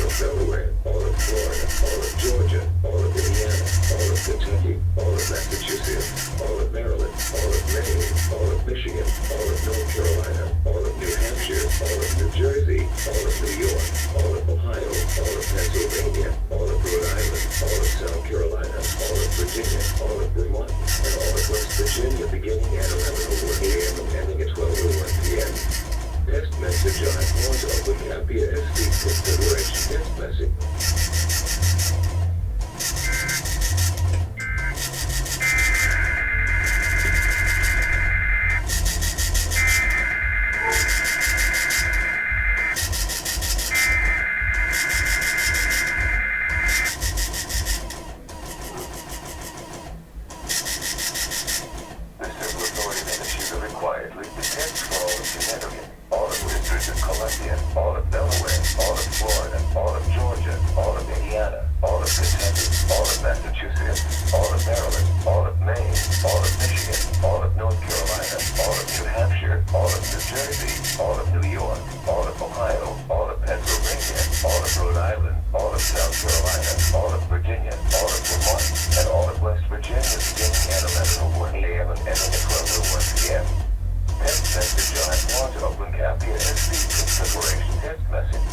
of Delaware, all of Florida, all of Georgia, all of Indiana, all of Kentucky, all of Massachusetts, all of Maryland, all of Maine, all of Michigan, all of North Carolina, all of New Hampshire, all of New Jersey, all of New York, all of Ohio, all of Pennsylvania, all of Rhode Island, all of South Carolina, all of Virginia, all of Vermont, and all of West Virginia beginning at 11:01 a.m. and ending at 12:01 p.m. Text message on IPAWS open cap EAS configuration text message. Required with the text for all of Connecticut, all of District of Columbia, all of Delaware, all of Florida, all of Georgia, all of Indiana, all of Kentucky, all of Massachusetts, all of Maryland, all of Maine, all of Michigan, all of North Carolina, all of New Hampshire, all of New Jersey, all of New York, all of Ohio, all of Pennsylvania, all of Rhode Island, all of South Carolina, all of Virginia, all of Vermont, and all of West Virginia beginning at 11:01 a.m. and ending at 12:01 p.m. Text message on IPAWS open cap EAS configuration text message.